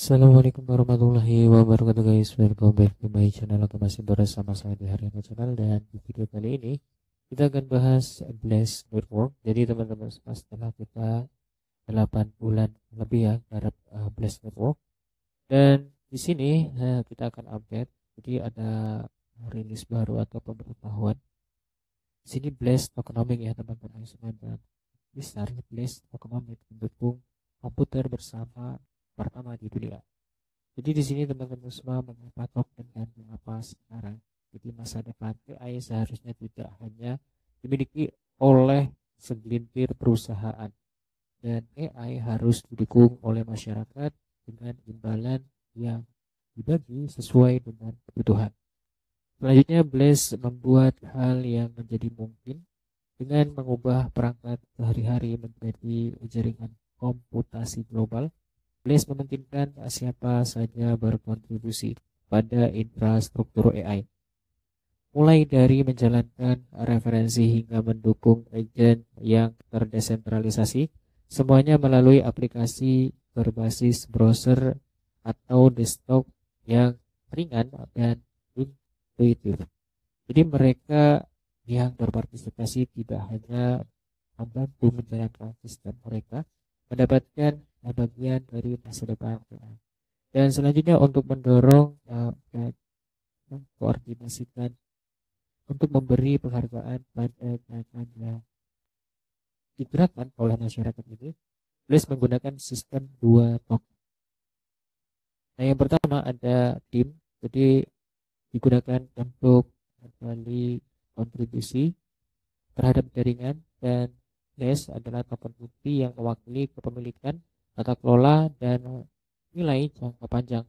Assalamualaikum warahmatullahi wabarakatuh guys. Welcome back to my channel. Aku masih bersama saya di Harian Channel, dan di video kali ini kita akan bahas Blast Network. Jadi teman-teman semua, setelah kita 8 bulan lebih ya garap Blast Network, dan di sini kita akan update. Jadi ada rilis baru atau pemberitahuan. Di sini Blast Tokenomics ya teman-teman semua, dan besar Blast Tokenomics mendukung komputer bersama pertama di dunia. Jadi di sini teman-teman semua, mengapa token dan mengapa sekarang? Jadi masa depan AI seharusnya tidak hanya dimiliki oleh segelintir perusahaan, dan AI harus didukung oleh masyarakat dengan imbalan yang dibagi sesuai dengan kebutuhan. Selanjutnya, Blaze membuat hal yang menjadi mungkin dengan mengubah perangkat sehari-hari menjadi jaringan komputasi global. Blaze memungkinkan siapa saja berkontribusi pada infrastruktur AI, mulai dari menjalankan referensi hingga mendukung agent yang terdesentralisasi, semuanya melalui aplikasi berbasis browser atau desktop yang ringan dan intuitif. Jadi mereka yang berpartisipasi tidak hanya membantu menjalankan sistem, mereka mendapatkan bagian dari masa depan. Dan selanjutnya, untuk mendorong dan mengkoordinasikan untuk memberi penghargaan pada gerakan yang digerakkan oleh masyarakat ini, Blaze menggunakan sistem dua token. Nah, yang pertama ada tim, jadi digunakan untuk kembali kontribusi terhadap jaringan, dan Blaze adalah token bukti yang mewakili kepemilikan, tata kelola, dan nilai jangka panjang.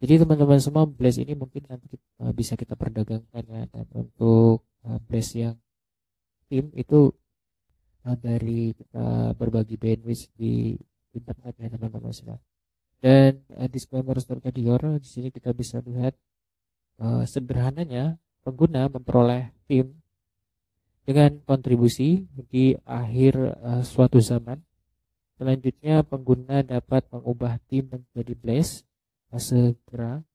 Jadi teman-teman semua, Blaze ini mungkin nanti bisa kita perdagangkan ya. Dan untuk Blaze yang tim itu dari kita berbagi bandwidth di internet ya teman-teman semua. Dan disclaimer terkadior, di sini kita bisa lihat sederhananya pengguna memperoleh tim dengan kontribusi di akhir suatu zaman. Selanjutnya, pengguna dapat mengubah tim menjadi Blaze segera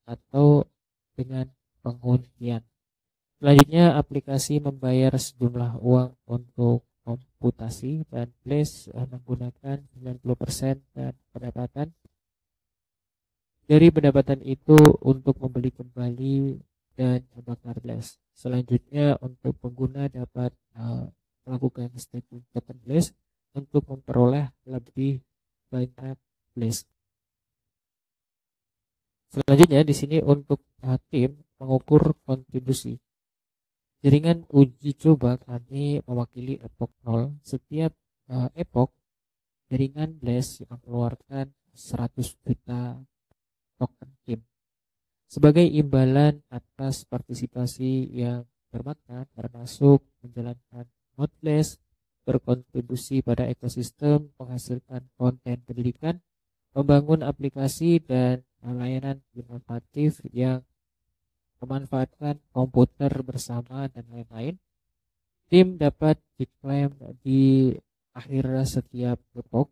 atau dengan pengundian. Selanjutnya, aplikasi membayar sejumlah uang untuk komputasi, dan Blaze menggunakan 90% dan pendapatan dari pendapatan itu untuk membeli kembali dan membakar Blaze. Selanjutnya, untuk pengguna dapat melakukan staking token Blaze untuk memperoleh lebih banyak Blaze. Selanjutnya di sini untuk tim mengukur kontribusi. Jaringan uji coba kami mewakili epoch 0. Setiap epoch, jaringan Blaze mengeluarkan 100 juta token tim sebagai imbalan atas partisipasi yang bermakna, termasuk menjalankan node Blaze, berkontribusi pada ekosistem, menghasilkan konten pendidikan, membangun aplikasi dan layanan inovatif yang memanfaatkan komputer bersama, dan lain-lain. Tim dapat diklaim di akhir setiap epoch.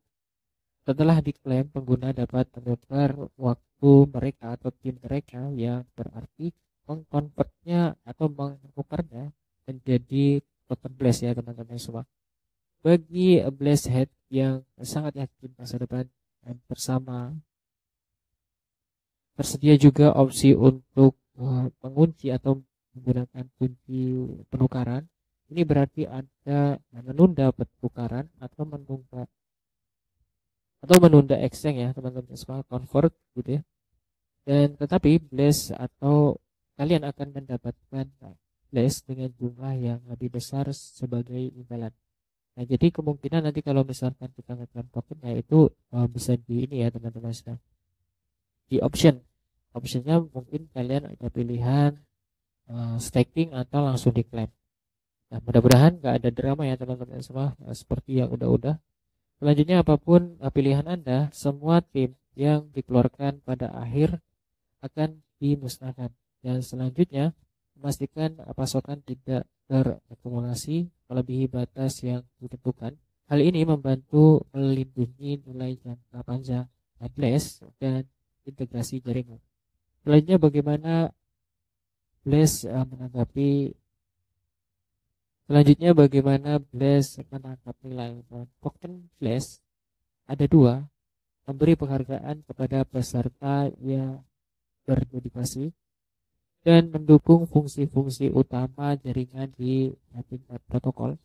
Setelah diklaim, pengguna dapat menukar waktu mereka atau tim mereka, yang berarti mengkonvertnya atau menukarnya menjadi token Blaze ya teman-teman semua. Bagi Blaze Head yang sangat yakin masa depan dan bersama, tersedia juga opsi untuk mengunci atau menggunakan kunci penukaran. Ini berarti Anda menunda pertukaran atau menunda exchange ya teman-teman semua, convert gitu ya. Dan tetapi Blaze atau kalian akan mendapatkan Blaze dengan jumlah yang lebih besar sebagai imbalan. Nah, jadi kemungkinan nanti kalau misalkan kita ngeklaim token ya itu bisa di ini ya teman-teman semua, di optionnya mungkin kalian ada pilihan staking atau langsung diklaim. Nah, mudah-mudahan nggak ada drama ya teman-teman semua, seperti yang udah-udah. Selanjutnya, apapun pilihan Anda, semua tim yang dikeluarkan pada akhir akan dimusnahkan. Dan selanjutnya, memastikan pasokan tidak terakumulasi melebihi batas yang ditentukan. Hal ini membantu melindungi nilai jangka panjang Blaze dan integrasi jaringan. Selanjutnya bagaimana Blaze menanggapi nilai token Blaze. Ada 2, memberi penghargaan kepada peserta yang berdedikasi dan mendukung fungsi-fungsi utama jaringan di tingkat protokol.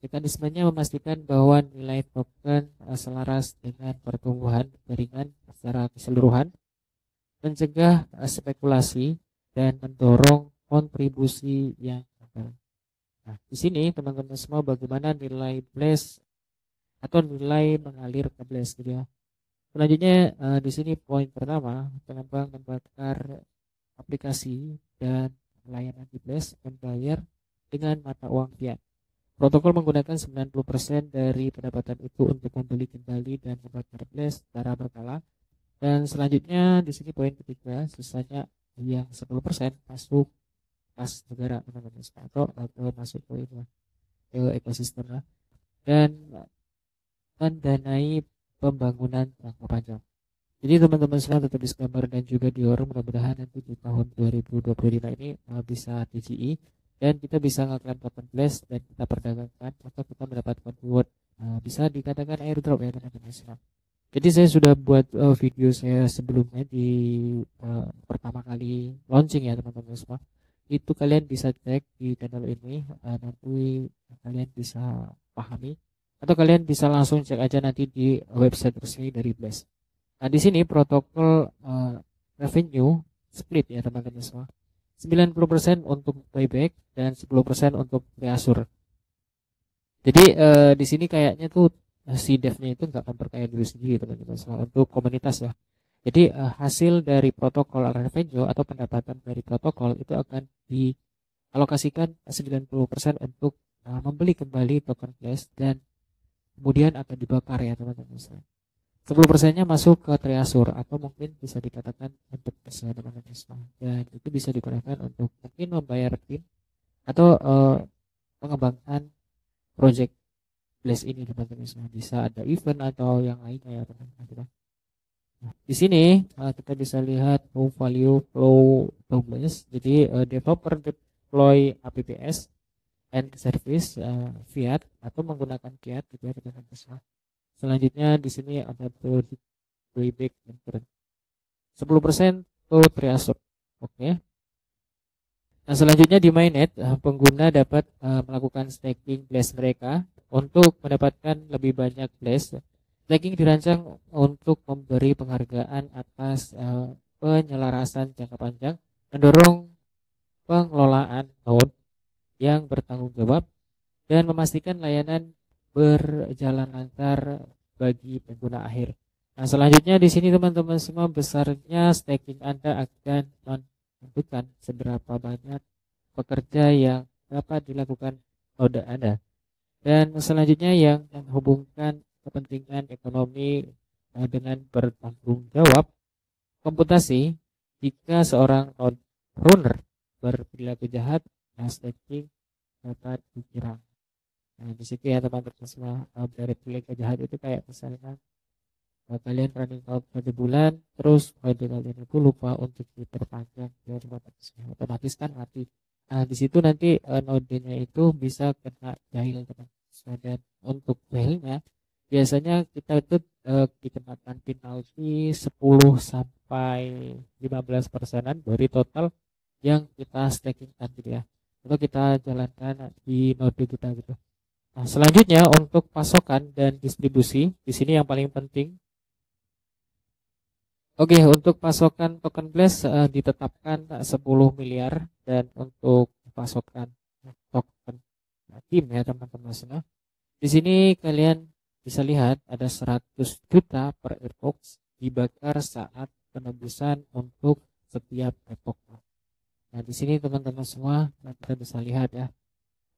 Mekanismenya memastikan bahwa nilai token selaras dengan pertumbuhan jaringan secara keseluruhan, mencegah spekulasi, dan mendorong kontribusi yang gagal. Nah, di sini teman-teman semua bagaimana nilai Blaze atau nilai mengalir ke Blaze gitu ya. Selanjutnya di sini poin pertama, pengembang membakar aplikasi dan layanan di Blaze membayar dengan mata uang fiat. Protokol menggunakan 90% dari pendapatan itu untuk membeli kembali dan membakar Blaze secara berkala. Dan selanjutnya di sini poin ketiga, sisanya yang 10% masuk kas negara teman-teman atau masuk ke ekosistem lah, dan mendanai pembangunan jangka panjang. Jadi teman-teman semua tetap disclaimer dan juga diorang mudah-mudahan nanti di tahun 2025 ini bisa TGI dan kita bisa ngaklaim token Blaze dan kita perdagangkan atau kita mendapatkan reward, bisa dikatakan airdrop ya teman-teman semua. Jadi saya sudah buat video saya sebelumnya di pertama kali launching ya teman-teman semua. Itu kalian bisa cek di channel ini, nanti kalian bisa pahami atau kalian bisa langsung cek aja nanti di website resmi dari Blaze. Nah, di sini protokol revenue split ya teman-teman semua. 90% untuk buyback dan 10% untuk reassure. Jadi di sini kayaknya tuh si devnya itu nggak memperkaya diri sendiri teman-teman semua untuk komunitas ya. Jadi hasil dari protokol revenue atau pendapatan dari protokol itu akan dialokasikan 90% untuk membeli kembali token Blaze dan kemudian akan dibakar ya teman-teman semua. 10%-nya masuk ke treasure atau mungkin bisa dikatakan untuk teman-teman semua, dan itu bisa digunakan untuk mungkin membayar tim atau mengembangkan project Blaze ini teman-teman semua. Bisa ada event atau yang lainnya ya teman-teman. Nah, di sini kita bisa lihat value flow Blaze. Jadi developer deploy APPS and service fiat atau menggunakan fiat gitu ya teman-teman semua. Selanjutnya di sini ada buyback 10% to treasure. Oke. Nah, selanjutnya di mainnet pengguna dapat melakukan staking Blaze mereka untuk mendapatkan lebih banyak Blaze. Staking dirancang untuk memberi penghargaan atas penyelarasan jangka panjang, mendorong pengelolaan node yang bertanggung jawab, dan memastikan layanan berjalan lancar bagi pengguna akhir. Nah, selanjutnya di sini teman-teman semua besarnya staking Anda akan menentukan seberapa banyak pekerja yang dapat dilakukan node Anda. Dan selanjutnya yang menghubungkan kepentingan ekonomi dengan bertanggung jawab komputasi. Jika seorang node runner berperilaku jahat, staking dapat dikira. Nah, di situ ya teman-teman semua, dari perilaku jahat itu kayak misalnya kalian running out pada bulan, terus kode kalian itu lupa untuk diperpanjang, ya otomatis kan mati. Nah, di situ nanti nodenya itu bisa kena jahil teman-teman. Dan untuk jahilnya biasanya kita itu dikenakan penalti 10 sampai 15% dari total yang kita stakingkan gitu ya, atau kita jalankan di node kita gitu. Nah, selanjutnya untuk pasokan dan distribusi, di sini yang paling penting. Oke, untuk pasokan token Blaze ditetapkan 10 miliar, dan untuk pasokan token tim ya teman-teman semua. Di sini kalian bisa lihat ada 100 juta per epoch dibakar saat penebusan untuk setiap epoch. Nah, di sini teman-teman semua kita bisa lihat ya.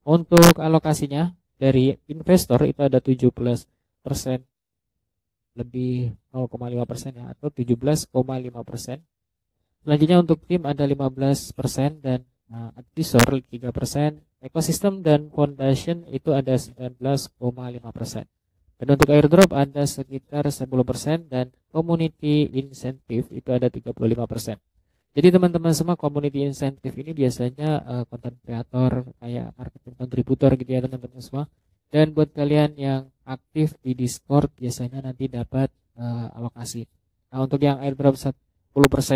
Untuk alokasinya dari investor itu ada 17% lebih 0,5% ya, atau 17,5%. Selanjutnya untuk tim ada 15% dan advisor 3%. Ekosistem dan foundation itu ada 19,5%. Dan untuk airdrop ada sekitar 10% dan community incentive itu ada 35%. Jadi teman-teman semua, community incentive ini biasanya content creator kayak marketing contributor gitu ya teman-teman semua. Dan buat kalian yang aktif di Discord biasanya nanti dapat alokasi. Nah, untuk yang airdrop 10%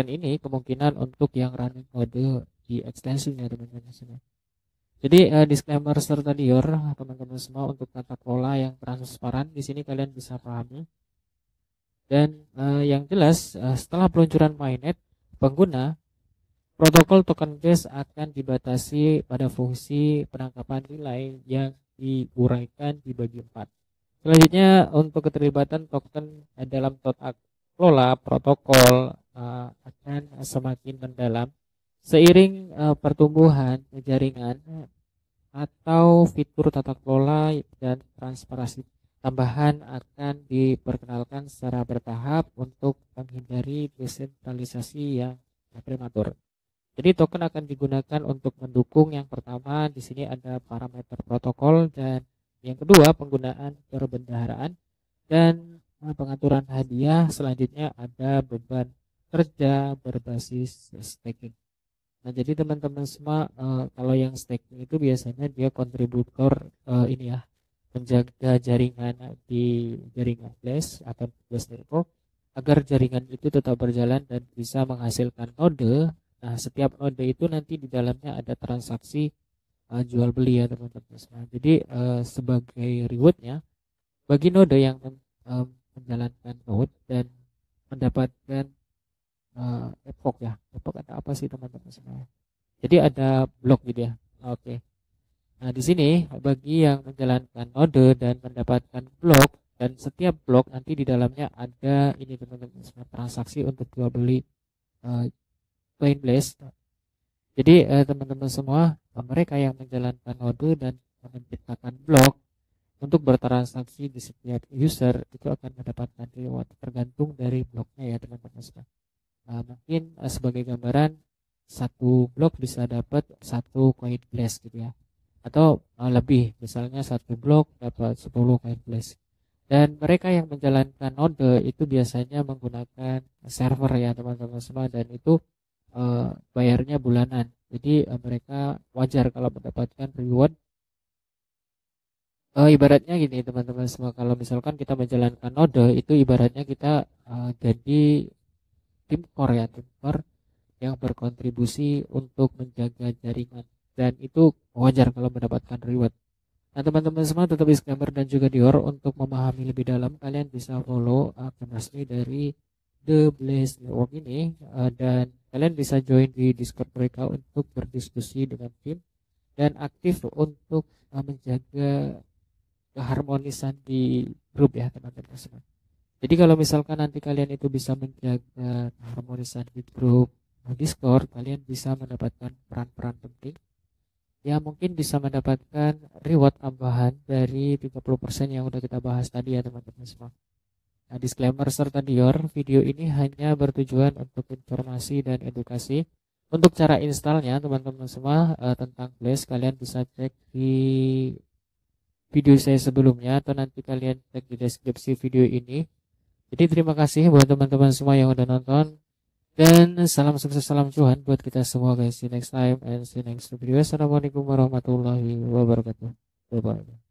ini kemungkinan untuk yang running mode di extensionnya teman-teman semua. Jadi disclaimer serta dior teman-teman semua, untuk tata kelola yang transparan di sini kalian bisa pahami. Dan yang jelas setelah peluncuran mainnet, pengguna protokol token base akan dibatasi pada fungsi penangkapan nilai yang diuraikan di bagi 4. Selanjutnya untuk keterlibatan token dalam tata kelola protokol akan semakin mendalam seiring pertumbuhan jaringan atau fitur tata kelola dan transparansi tambahan akan diperkenalkan secara bertahap untuk menghindari desentralisasi yang prematur. Jadi token akan digunakan untuk mendukung yang pertama di sini ada parameter protokol, dan yang kedua penggunaan perbendaharaan dan pengaturan hadiah. Selanjutnya ada beban kerja berbasis staking. Nah, jadi teman-teman semua kalau yang staking itu biasanya dia kontributor ini ya, menjaga jaringan di jaringan Blast atau Blast Network agar jaringan itu tetap berjalan dan bisa menghasilkan node. Nah, setiap node itu nanti di dalamnya ada transaksi jual beli ya teman-teman semua. Jadi sebagai rewardnya bagi node yang menjalankan node dan mendapatkan epoch ya. Epoch ada apa sih teman-teman semua? Jadi ada blok gitu ya. Oke. Nah, di sini bagi yang menjalankan node dan mendapatkan blok, dan setiap blok nanti di dalamnya ada ini teman-teman semua, transaksi untuk jual beli Coinbase. Jadi teman-teman semua, mereka yang menjalankan node dan menciptakan blok untuk bertransaksi di setiap user itu akan mendapatkan reward tergantung dari bloknya ya teman-teman semua. Mungkin sebagai gambaran, satu blok bisa dapat satu Coinbase gitu ya, atau lebih, misalnya satu blok dapat 10 Coinbase. Dan mereka yang menjalankan node itu biasanya menggunakan server ya teman-teman semua, dan itu bayarnya bulanan. Jadi mereka wajar kalau mendapatkan reward. Ibaratnya gini teman-teman semua, kalau misalkan kita menjalankan node itu ibaratnya kita jadi tim core ya, tim core yang berkontribusi untuk menjaga jaringan, dan itu wajar kalau mendapatkan reward. Nah teman-teman semua, tetap disclaimer dan juga dior, untuk memahami lebih dalam kalian bisa follow akun resmi dari The Blaze Network ini, dan kalian bisa join di Discord mereka untuk berdiskusi dengan tim dan aktif untuk menjaga keharmonisan di grup ya teman-teman semua. Jadi kalau misalkan nanti kalian itu bisa menjaga keharmonisan di grup Discord, kalian bisa mendapatkan peran-peran penting. Ya mungkin bisa mendapatkan reward tambahan dari 30% yang udah kita bahas tadi ya teman-teman semua. Nah, disclaimer serta dior, video ini hanya bertujuan untuk informasi dan edukasi. Untuk cara installnya teman-teman semua tentang Blaze kalian bisa cek di video saya sebelumnya, atau nanti kalian cek di deskripsi video ini. Jadi terima kasih buat teman-teman semua yang udah nonton, dan salam sukses, salam cuan buat kita semua guys. See you next time and see you next video. Assalamualaikum warahmatullahi wabarakatuh. Bye bye.